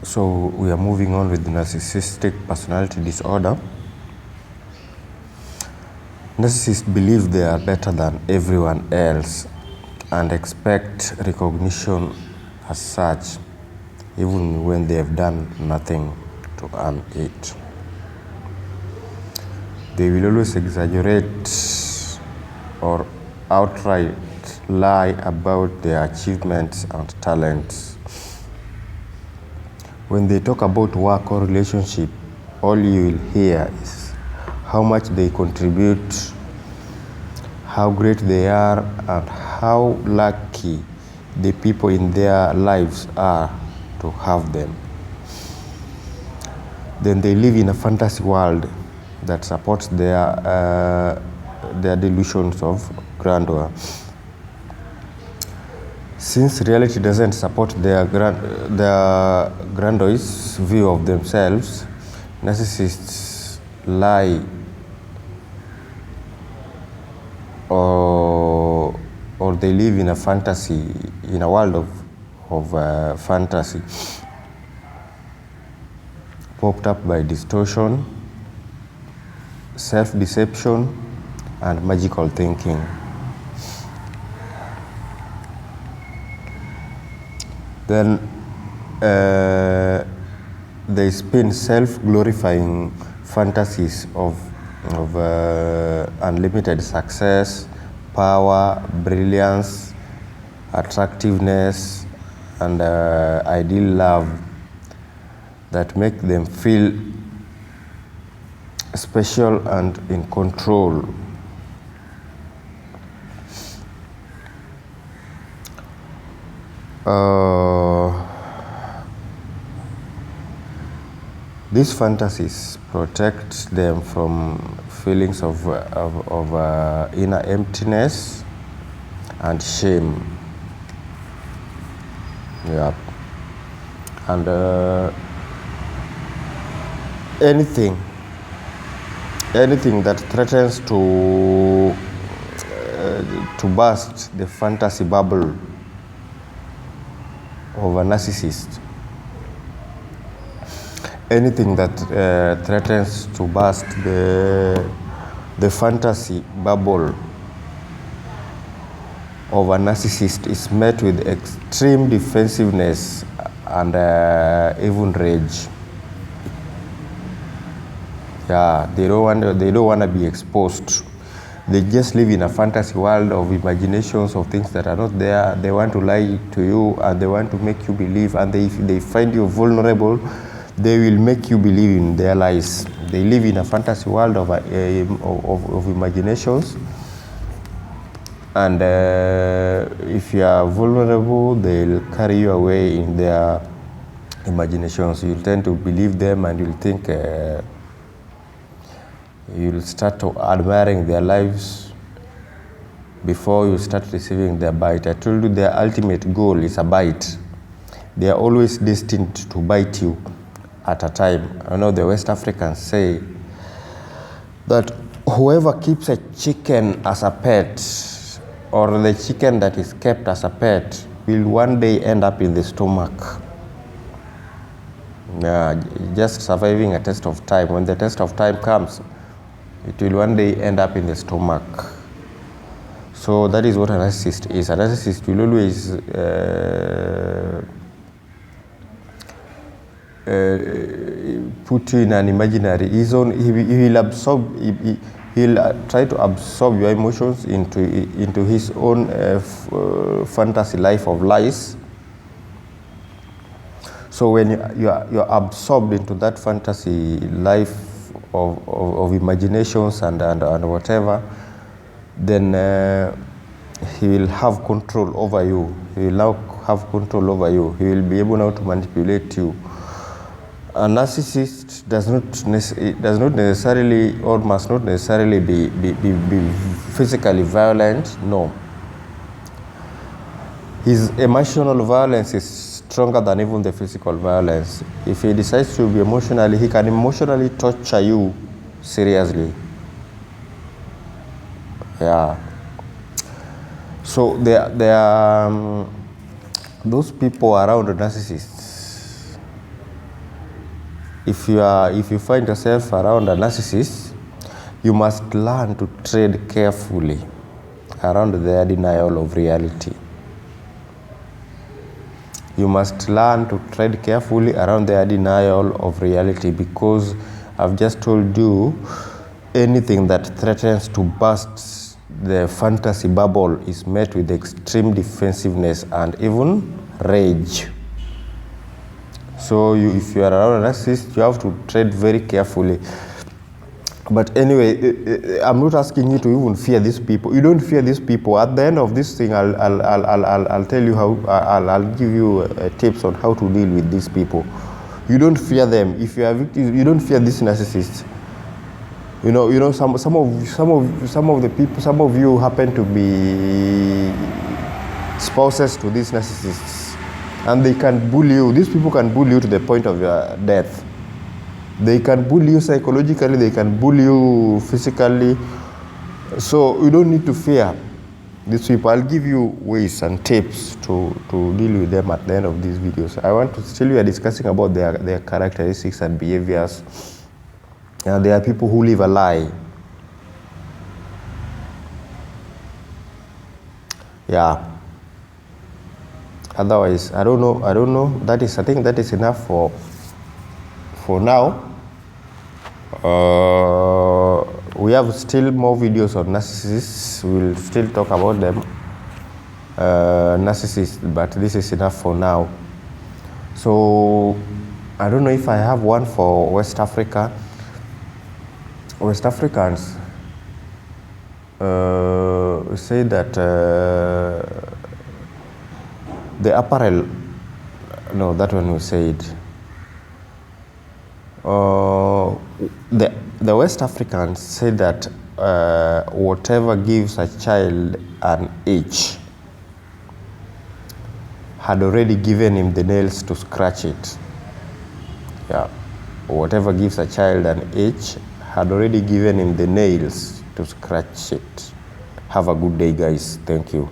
So we are moving on with narcissistic personality disorder. Narcissists believe they are better than everyone else and expect recognition as such, even when they have done nothing to earn it. They will always exaggerate or outright lie about their achievements and talents. When they talk about work or relationship, all you will hear is how much they contribute, how great they are, and how lucky the people in their lives are to have them. Then they live in a fantasy world that supports their delusions of grandeur. Since reality doesn't support their grandiose view of themselves, narcissists lie or they live in a fantasy, in a world of fantasy, popped up by distortion, self-deception, and magical thinking. Then they spin self-glorifying fantasies of unlimited success, power, brilliance, attractiveness, and ideal love that make them feel special and in control. These fantasies protect them from feelings of inner emptiness and shame. Yeah. And anything that threatens to burst the fantasy bubble of a narcissist, anything that threatens to burst the fantasy bubble of a narcissist is met with extreme defensiveness and even rage. Yeah, they don't want to be exposed. They just live in a fantasy world of imaginations of things that are not there. They want to lie to you and they want to make you believe, and if they find you vulnerable, they will make you believe in their lies. They live in a fantasy world of imaginations, and if you are vulnerable, they'll carry you away in their imaginations. You'll tend to believe them, and you'll think you'll start admiring their lives before you start receiving their bite. I told you their ultimate goal is a bite. They are always destined to bite you at a time. I know the West Africans say that whoever keeps a chicken as a pet, or the chicken that is kept as a pet, will one day end up in the stomach. Just surviving a test of time. When the test of time comes, it will one day end up in the stomach. So that is what a narcissist is. A narcissist will always put you in an imaginary zone. He'll try to absorb your emotions into his own fantasy life of lies. So when you're absorbed into that fantasy life of imaginations and whatever, then he will have control over you. He will now have control over you. He will be able now to manipulate you. A narcissist does not necessarily or must not necessarily be physically violent. No. His emotional violence is stronger than even the physical violence. If he decides to be emotionally, he can emotionally torture you seriously. Yeah. So there are those people around narcissists. if you find yourself around a narcissist, you must learn to tread carefully around their denial of reality. You must learn to tread carefully around their denial of reality, because I've just told you, anything that threatens to burst the fantasy bubble is met with extreme defensiveness and even rage. So if you are around a narcissist, you have to tread very carefully. But anyway, I'm not asking you to even fear these people. You don't fear these people. At the end of this thing, I'll tell you how. I'll give you tips on how to deal with these people. You don't fear them. If you are victims, you don't fear these narcissists. You know, some of the people, some of you happen to be spouses to these narcissists, and they can bully you. These people can bully you to the point of your death. They can bully you psychologically, they can bully you physically. So you don't need to fear these people. I'll give you ways and tips to deal with them at the end of these videos. I want to still, we are discussing about their characteristics and behaviors. There are people who live a lie. Yeah. Otherwise, I don't know. I think that is enough for now. We have still more videos on narcissists. We'll still talk about them, narcissists, but this is enough for now. So I don't know if I have one for West Africa. West Africans say that the apparel, no, that one we said. The West Africans say that whatever gives a child an itch had already given him the nails to scratch it. Yeah, whatever gives a child an itch had already given him the nails to scratch it. Have a good day, guys. Thank you.